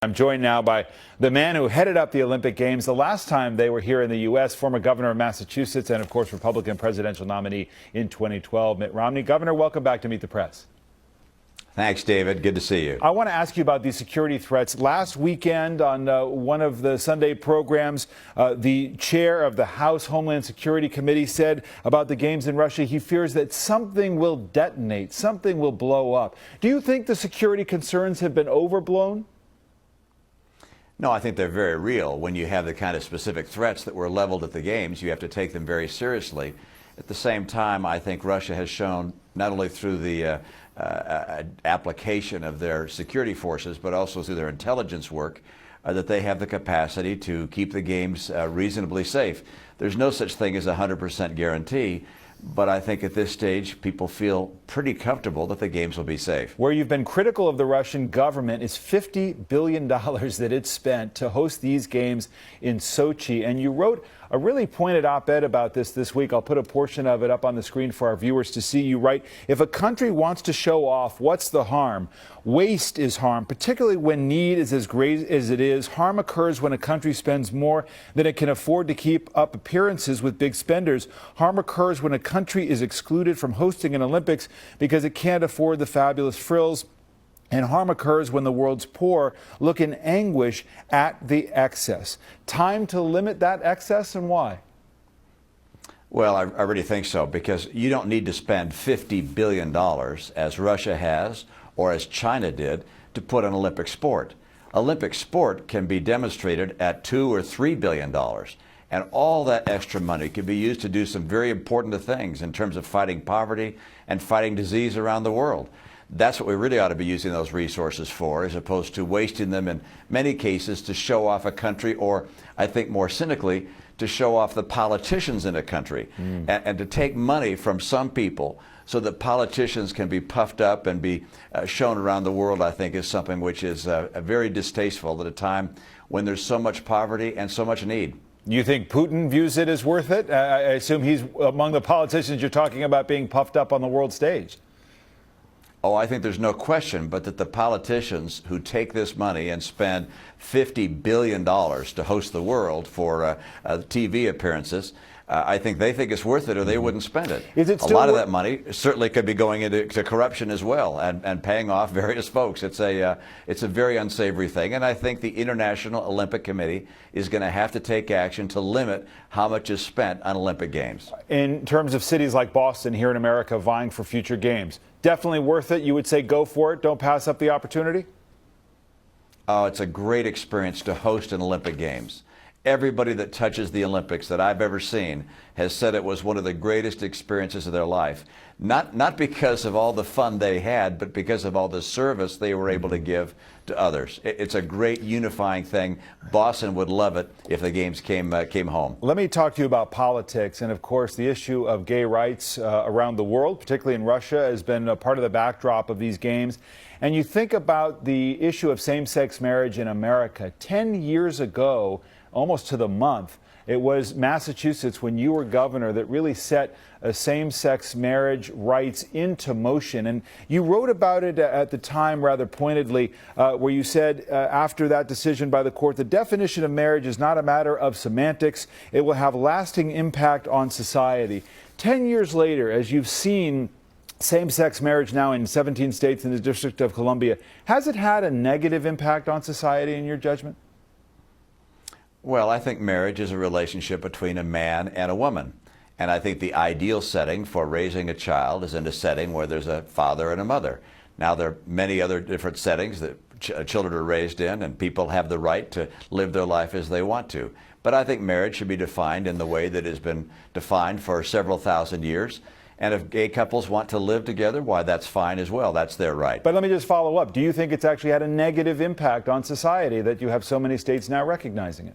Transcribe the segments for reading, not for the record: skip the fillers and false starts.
I'm joined now by the man who headed up the Olympic Games the last time they were here in the U.S., former governor of Massachusetts and, of course, Republican presidential nominee in 2012, Mitt Romney. Governor, welcome back to Meet the Press. Thanks, David. Good to see you. I want to ask you about these security threats. Last weekend on one of the Sunday programs, the chair of the House Homeland Security Committee said about the games in Russia, he fears that something will detonate, something will blow up. Do you think the security concerns have been overblown? No, I think they're very real. When you have the kind of specific threats that were leveled at the games, you have to take them very seriously. At the same time, I think Russia has shown, not only through the application of their security forces, but also through their intelligence work, that they have the capacity to keep the games reasonably safe. There's no such thing as a 100% guarantee, but I think at this stage, people feel pretty comfortable that the games will be safe. Where you've been critical of the Russian government is $50 billion that it spent to host these games in Sochi. And you wrote a really pointed op-ed about this week. I'll put a portion of it up on the screen for our viewers to see. You write, if a country wants to show off, what's the harm? Waste is harm, particularly when need is as great as it is. Harm occurs when a country spends more than it can afford to keep up appearances with big spenders. Harm occurs when a country is excluded from hosting an Olympics because it can't afford the fabulous frills. And harm occurs when the world's poor look in anguish at the excess. Time to limit that excess, and why? Well, I really think so, because you don't need to spend $50 billion, as Russia has or as China did, to put on Olympic sport. Olympic sport can be demonstrated at $2 or $3 billion. And all that extra money can be used to do some very important things in terms of fighting poverty and fighting disease around the world. That's what we really ought to be using those resources for, as opposed to wasting them in many cases to show off a country, or I think more cynically, to show off the politicians in a country, and to take money from some people so that politicians can be puffed up and be shown around the world, I think is something which is very distasteful at a time when there's so much poverty and so much need. You think Putin views it as worth it? I assume he's among the politicians you're talking about being puffed up on the world stage. Oh, I think there's no question, but that the politicians who take this money and spend $50 billion to host the world for TV appearances, I think they think it's worth it, or they wouldn't spend it. Is it still a lot of that money certainly could be going into corruption as well, and paying off various folks. It's a very unsavory thing, and I think the International Olympic Committee is going to have to take action to limit how much is spent on Olympic Games. In terms of cities like Boston here in America vying for future games, definitely worth it. You would say go for it. Don't pass up the opportunity. Oh, it's a great experience to host an Olympic Games. Everybody that touches the Olympics that I've ever seen has said it was one of the greatest experiences of their life. Not because of all the fun they had, but because of all the service they were able to give to others. It's a great unifying thing. Boston would love it if the games came home. Let me talk to you about politics. And of course, the issue of gay rights around the world, particularly in Russia, has been a part of the backdrop of these games. And you think about the issue of same-sex marriage in America. 10 years ago, almost to the month, it was Massachusetts, when you were governor, that really set same-sex marriage rights into motion. And you wrote about it at the time rather pointedly, where you said after that decision by the court, the definition of marriage is not a matter of semantics. It will have lasting impact on society. 10 years later, as you've seen same-sex marriage now in 17 states in the District of Columbia, has it had a negative impact on society in your judgment? Well, I think marriage is a relationship between a man and a woman. And I think the ideal setting for raising a child is in a setting where there's a father and a mother. Now, there are many other different settings that children are raised in, and people have the right to live their life as they want to. But I think marriage should be defined in the way that has been defined for several thousand years. And if gay couples want to live together, why, that's fine as well. That's their right. But let me just follow up. Do you think it's actually had a negative impact on society that you have so many states now recognizing it?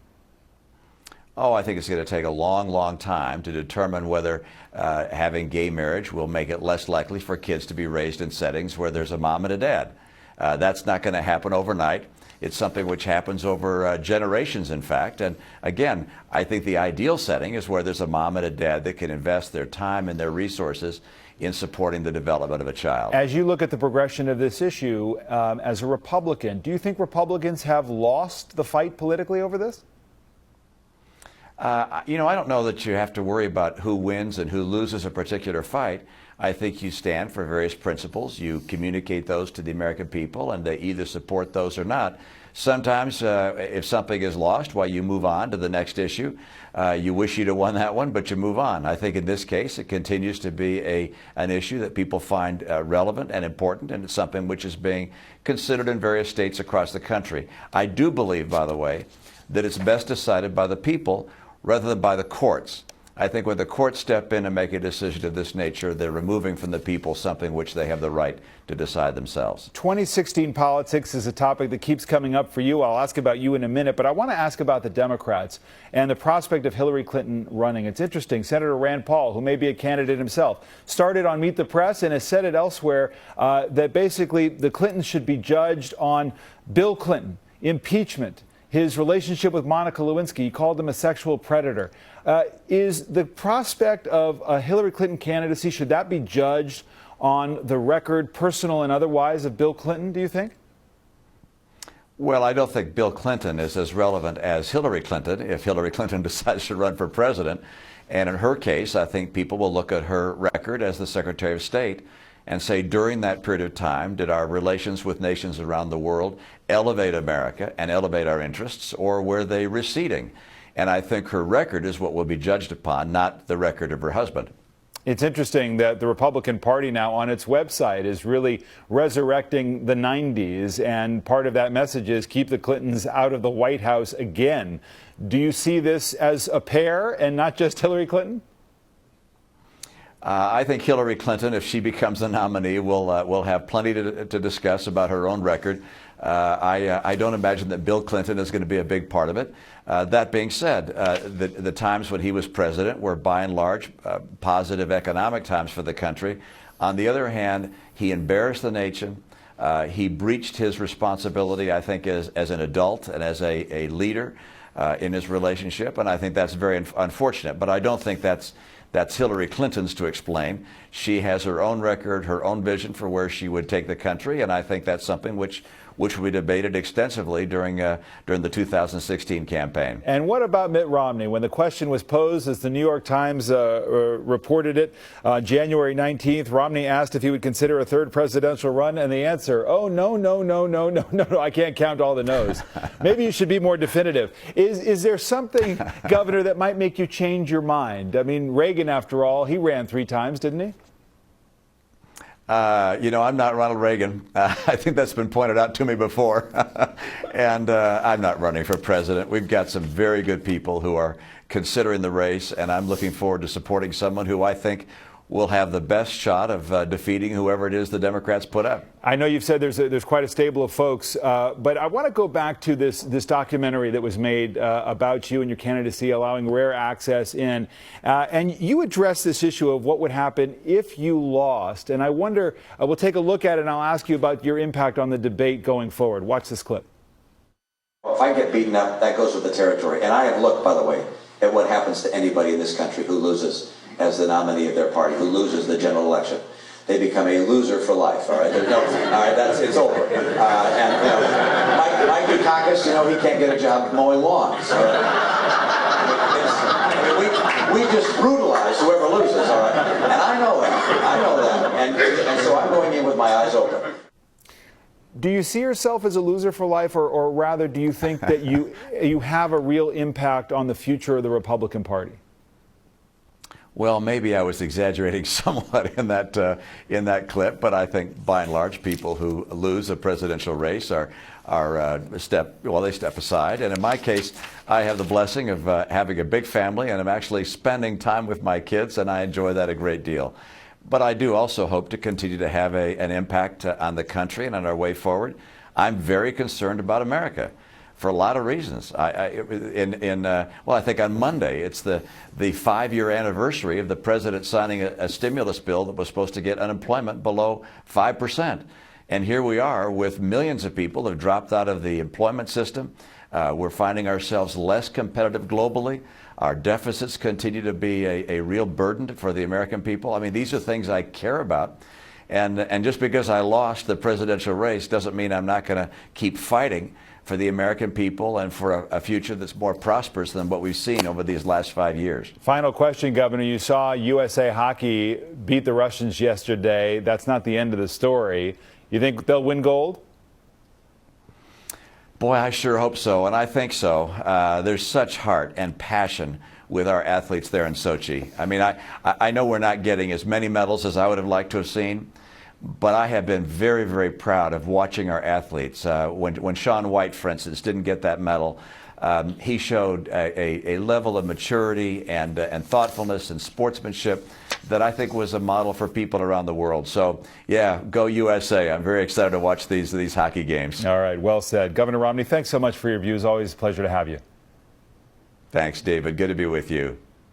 Oh, I think it's going to take a long, long time to determine whether having gay marriage will make it less likely for kids to be raised in settings where there's a mom and a dad. That's not going to happen overnight. It's something which happens over generations, in fact. And again, I think the ideal setting is where there's a mom and a dad that can invest their time and their resources in supporting the development of a child. As you look at the progression of this issue, as a Republican, do you think Republicans have lost the fight politically over this? I don't know that you have to worry about who wins and who loses a particular fight. I think you stand for various principles. You communicate those to the American people, and they either support those or not. Sometimes, if something is lost, well, you move on to the next issue. You wish you'd have won that one, but you move on. I think in this case, it continues to be an issue that people find relevant and important, and it's something which is being considered in various states across the country. I do believe, by the way, that it's best decided by the people rather than by the courts. I think when the courts step in and make a decision of this nature, they're removing from the people something which they have the right to decide themselves. 2016 politics is a topic that keeps coming up for you. I'll ask about you in a minute, but I want to ask about the Democrats and the prospect of Hillary Clinton running. It's interesting. Senator Rand Paul, who may be a candidate himself, started on Meet the Press and has said it elsewhere that basically the Clintons should be judged on Bill Clinton, impeachment, his relationship with Monica Lewinsky. He called him a sexual predator. Is the prospect of a Hillary Clinton candidacy, should that be judged on the record, personal and otherwise, of Bill Clinton, do you think? Well, I don't think Bill Clinton is as relevant as Hillary Clinton if Hillary Clinton decides to run for president. And in her case, I think people will look at her record as the Secretary of State and say, during that period of time, did our relations with nations around the world elevate America and elevate our interests, or were they receding? And I think her record is what will be judged upon, not the record of her husband. It's interesting that the Republican Party now on its website is really resurrecting the 90s, and part of that message is keep the Clintons out of the White House again. Do you see this as a pair and not just Hillary Clinton? I think Hillary Clinton, if she becomes the nominee, will have plenty to discuss about her own record. I don't imagine that Bill Clinton is going to be a big part of it. That being said, the times when he was president were by and large positive economic times for the country. On the other hand, he embarrassed the nation. He breached his responsibility, I think, as an adult and as a leader in his relationship, and I think that's very unfortunate. But I don't think that's Hillary Clinton's to explain. She has her own record, her own vision for where she would take the country, and I think that's something which we debated extensively during the 2016 campaign. And what about Mitt Romney? When the question was posed, as the New York Times reported it, January 19th, Romney asked if he would consider a third presidential run, and the answer, oh, no, no, no, no, no, no, no, I can't count all the no's. Maybe you should be more definitive. Is there something, Governor, that might make you change your mind? I mean, Reagan, after all, he ran 3 times, didn't he? I'm not Ronald Reagan. I think that's been pointed out to me before. And I'm not running for president. We've got some very good people who are considering the race, and I'm looking forward to supporting someone who I think will have the best shot of defeating whoever it is the Democrats put up. I know you've said there's quite a stable of folks, but I want to go back to this documentary that was made about you and your candidacy, allowing rare access in. And you address this issue of what would happen if you lost. And I wonder, we'll take a look at it, and I'll ask you about your impact on the debate going forward. Watch this clip. Well, if I get beaten up, that goes with the territory. And I have looked, by the way, at what happens to anybody in this country who loses as the nominee of their party, who loses the general election. They become a loser for life, all right? There's no, all right, it's over. Mike Dukakis, he can't get a job mowing lawns. All right? We just brutalize whoever loses, all right? And I know that. And so I'm going in with my eyes open. Do you see yourself as a loser for life, or rather do you think that you have a real impact on the future of the Republican Party? Well, maybe I was exaggerating somewhat in that clip, but I think by and large people who lose a presidential race they step aside. And in my case, I have the blessing of having a big family, and I'm actually spending time with my kids, and I enjoy that a great deal. But I do also hope to continue to have an impact on the country and on our way forward. I'm very concerned about America for a lot of reasons. I think on Monday it's the 5-year anniversary of the president signing a stimulus bill that was supposed to get unemployment below 5%. And here we are with millions of people who have dropped out of the employment system. We're finding ourselves less competitive globally. Our deficits continue to be a real burden for the American people. I mean, these are things I care about. And just because I lost the presidential race doesn't mean I'm not going to keep fighting for the American people and for a future that's more prosperous than what we've seen over these last 5 years. Final question, Governor. You saw USA Hockey beat the Russians yesterday. That's not the end of the story. You think they'll win gold? Boy, I sure hope so, and I think so. There's such heart and passion with our athletes there in Sochi. I mean, I know we're not getting as many medals as I would have liked to have seen, but I have been very, very proud of watching our athletes. When Shaun White, for instance, didn't get that medal, he showed a level of maturity and thoughtfulness and sportsmanship that I think was a model for people around the world. So, yeah, go USA. I'm very excited to watch these hockey games. All right, well said. Governor Romney, thanks so much for your views. Always a pleasure to have you. Thanks, David. Good to be with you.